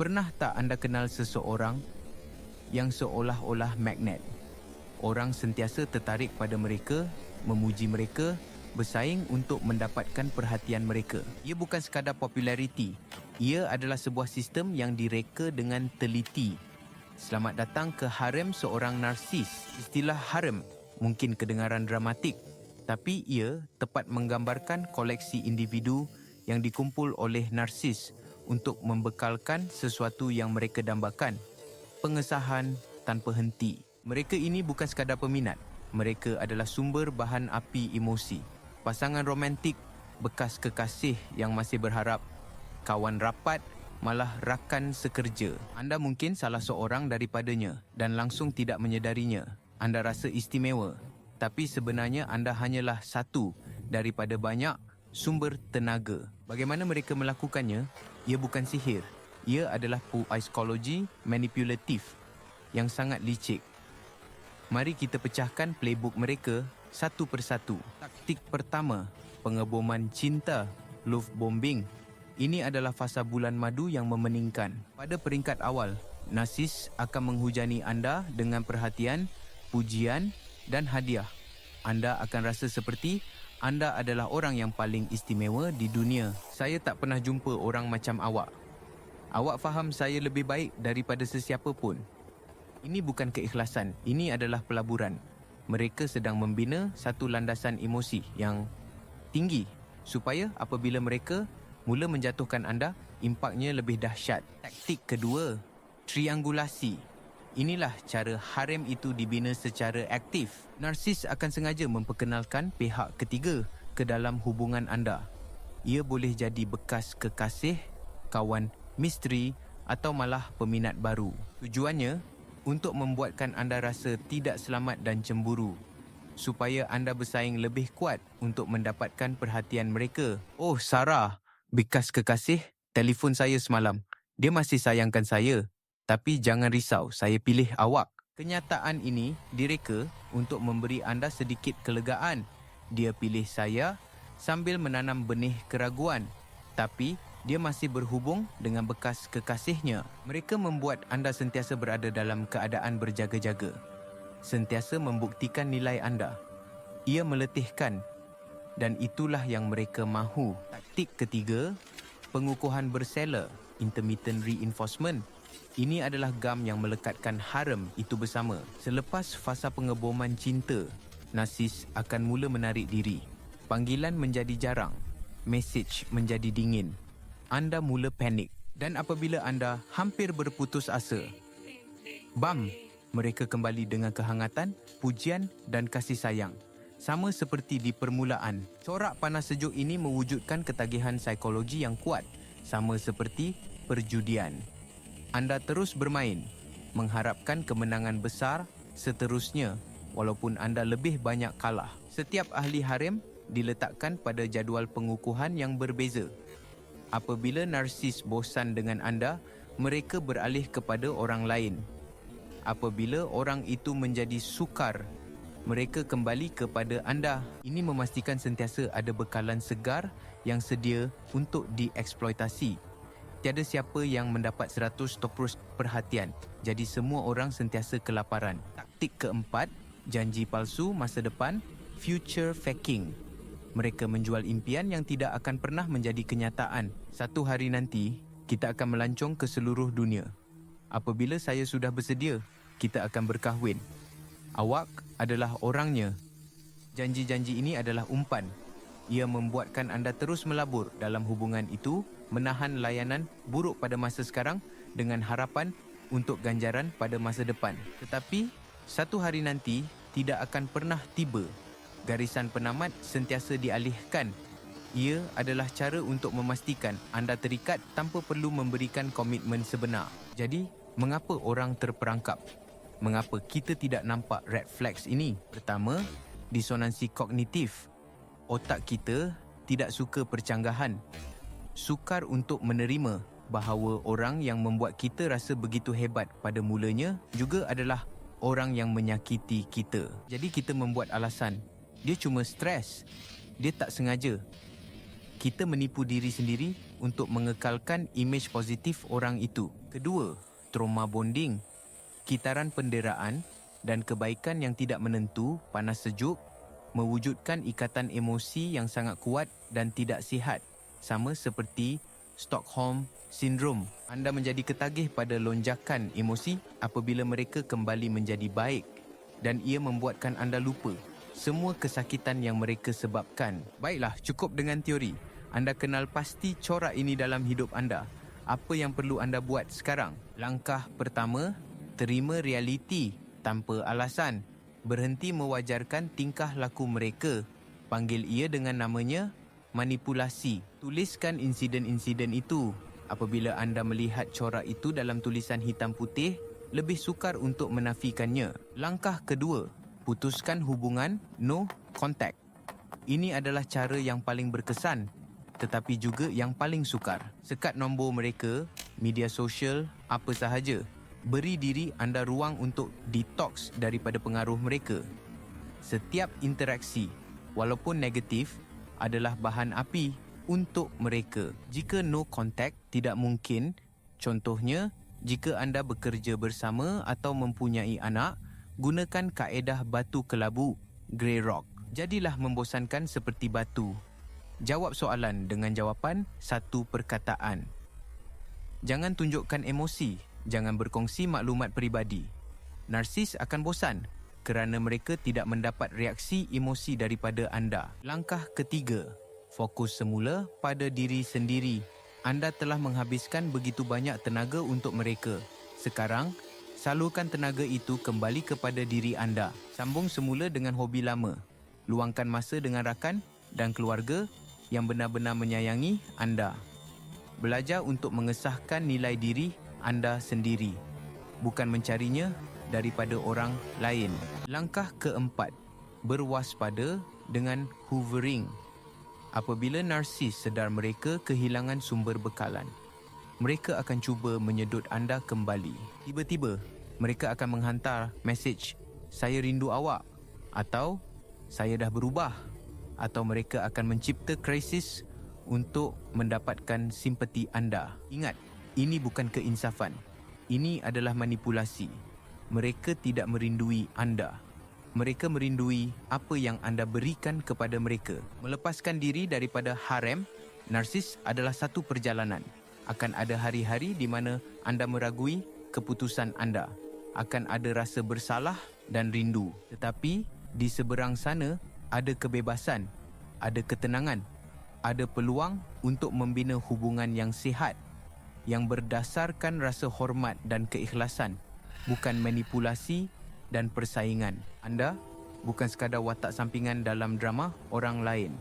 Pernah tak anda kenal seseorang yang seolah-olah magnet? Orang sentiasa tertarik pada mereka, memuji mereka, bersaing untuk mendapatkan perhatian mereka. Ia bukan sekadar populariti. Ia adalah sebuah sistem yang direka dengan teliti. Selamat datang ke harem seorang narsis. Istilah harem mungkin kedengaran dramatik, tapi ia tepat menggambarkan koleksi individu yang dikumpul oleh narsis untuk membekalkan sesuatu yang mereka dambakan. Pengesahan tanpa henti. Mereka ini bukan sekadar peminat. Mereka adalah sumber bahan api emosi. Pasangan romantik, bekas kekasih yang masih berharap, kawan rapat, malah rakan sekerja. Anda mungkin salah seorang daripadanya dan langsung tidak menyedarinya. Anda rasa istimewa, tapi sebenarnya anda hanyalah satu daripada banyak sumber tenaga. Bagaimana mereka melakukannya? Ia bukan sihir. Ia adalah psikologi manipulatif yang sangat licik. Mari kita pecahkan playbook mereka satu persatu. Taktik pertama, pengeboman cinta, love bombing. Ini adalah fasa bulan madu yang memeningkan. Pada peringkat awal, narsis akan menghujani anda dengan perhatian, pujian dan hadiah. Anda akan rasa seperti anda adalah orang yang paling istimewa di dunia. Saya tak pernah jumpa orang macam awak. Awak faham saya lebih baik daripada sesiapa pun. Ini bukan keikhlasan, ini adalah pelaburan. Mereka sedang membina satu landasan emosi yang tinggi supaya apabila mereka mula menjatuhkan anda, impaknya lebih dahsyat. Taktik kedua, triangulasi. Inilah cara harem itu dibina secara aktif. Narsis akan sengaja memperkenalkan pihak ketiga ke dalam hubungan anda. Ia boleh jadi bekas kekasih, kawan misteri atau malah peminat baru. Tujuannya untuk membuatkan anda rasa tidak selamat dan cemburu, supaya anda bersaing lebih kuat untuk mendapatkan perhatian mereka. Oh, Sarah, bekas kekasih, telefon saya semalam. Dia masih sayangkan saya. Tapi jangan risau, saya pilih awak. Kenyataan ini direka untuk memberi anda sedikit kelegaan. Dia pilih saya sambil menanam benih keraguan. Tapi dia masih berhubung dengan bekas kekasihnya. Mereka membuat anda sentiasa berada dalam keadaan berjaga-jaga. Sentiasa membuktikan nilai anda. Ia meletihkan. Dan itulah yang mereka mahu. Taktik ketiga, pengukuhan bersela, intermittent reinforcement. Ini adalah gam yang melekatkan harem itu bersama. Selepas fasa pengeboman cinta, narsis akan mula menarik diri. Panggilan menjadi jarang. Mesej menjadi dingin. Anda mula panik. Dan apabila anda hampir berputus asa, bam, mereka kembali dengan kehangatan, pujian dan kasih sayang. Sama seperti di permulaan, corak panas sejuk ini mewujudkan ketagihan psikologi yang kuat. Sama seperti perjudian. Anda terus bermain, mengharapkan kemenangan besar seterusnya walaupun anda lebih banyak kalah. Setiap ahli harem diletakkan pada jadual pengukuhan yang berbeza. Apabila narsis bosan dengan anda, mereka beralih kepada orang lain. Apabila orang itu menjadi sukar, mereka kembali kepada anda. Ini memastikan sentiasa ada bekalan segar yang sedia untuk dieksploitasi. Tiada siapa yang mendapat 100% perhatian. Jadi semua orang sentiasa kelaparan. Taktik keempat, janji palsu masa depan, future faking. Mereka menjual impian yang tidak akan pernah menjadi kenyataan. Satu hari nanti, kita akan melancong ke seluruh dunia. Apabila saya sudah bersedia, kita akan berkahwin. Awak adalah orangnya. Janji-janji ini adalah umpan. Ia membuatkan anda terus melabur dalam hubungan itu, menahan layanan buruk pada masa sekarang dengan harapan untuk ganjaran pada masa depan. Tetapi, satu hari nanti tidak akan pernah tiba. Garisan penamat sentiasa dialihkan. Ia adalah cara untuk memastikan anda terikat tanpa perlu memberikan komitmen sebenar. Jadi, mengapa orang terperangkap? Mengapa kita tidak nampak red flags ini? Pertama, disonansi kognitif. Otak kita tidak suka percanggahan. Sukar untuk menerima bahawa orang yang membuat kita rasa begitu hebat pada mulanya juga adalah orang yang menyakiti kita. Jadi kita membuat alasan. Dia cuma stres. Dia tak sengaja. kita menipu diri sendiri untuk mengekalkan imej positif orang itu. Kedua, trauma bonding. Kitaran penderaan dan kebaikan yang tidak menentu, panas sejuk, mewujudkan ikatan emosi yang sangat kuat dan tidak sihat, sama seperti Stockholm Syndrome. Anda menjadi ketagih pada lonjakan emosi apabila mereka kembali menjadi baik dan ia membuatkan anda lupa semua kesakitan yang mereka sebabkan. Baiklah, cukup dengan teori. Anda kenal pasti corak ini dalam hidup anda. Apa yang perlu anda buat sekarang? Langkah pertama, terima realiti tanpa alasan. Berhenti mewajarkan tingkah laku mereka. Panggil ia dengan namanya manipulasi. Tuliskan insiden-insiden itu. Apabila anda melihat corak itu dalam tulisan hitam putih, lebih sukar untuk menafikannya. Langkah kedua, putuskan hubungan, no contact. Ini adalah cara yang paling berkesan, tetapi juga yang paling sukar. Sekat nombor mereka, media sosial, apa sahaja. Beri diri anda ruang untuk detox daripada pengaruh mereka. Setiap interaksi, walaupun negatif, adalah bahan api untuk mereka. Jika no contact tidak mungkin, contohnya, jika anda bekerja bersama atau mempunyai anak, gunakan kaedah batu kelabu, grey rock. Jadilah membosankan seperti batu. Jawab soalan dengan jawapan satu perkataan. Jangan tunjukkan emosi. Jangan berkongsi maklumat peribadi. Narsis akan bosan kerana mereka tidak mendapat reaksi emosi daripada anda. Langkah ketiga, fokus semula pada diri sendiri. Anda telah menghabiskan begitu banyak tenaga untuk mereka. Sekarang, salurkan tenaga itu kembali kepada diri anda. Sambung semula dengan hobi lama. Luangkan masa dengan rakan dan keluarga yang benar-benar menyayangi anda. Belajar untuk mengesahkan nilai diri anda sendiri, bukan mencarinya daripada orang lain. Langkah keempat, berwaspada dengan hoovering. Apabila narsis sedar mereka kehilangan sumber bekalan, mereka akan cuba menyedut anda kembali. Tiba-tiba, mereka akan menghantar mesej, "Saya rindu awak," atau "Saya dah berubah," atau mereka akan mencipta krisis untuk mendapatkan simpati anda. Ingat, ini bukan keinsafan. Ini adalah manipulasi. Mereka tidak merindui anda. Mereka merindui apa yang anda berikan kepada mereka. Melepaskan diri daripada harem narsis adalah satu perjalanan. Akan ada hari-hari di mana anda meragui keputusan anda. Akan ada rasa bersalah dan rindu. Tetapi di seberang sana ada kebebasan, ada ketenangan, ada peluang untuk membina hubungan yang sihat, yang berdasarkan rasa hormat dan keikhlasan, bukan manipulasi dan persaingan. Anda bukan sekadar watak sampingan dalam drama orang lain.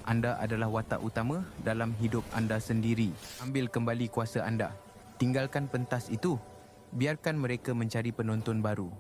Anda adalah watak utama dalam hidup anda sendiri. Ambil kembali kuasa anda. Tinggalkan pentas itu. Biarkan mereka mencari penonton baru.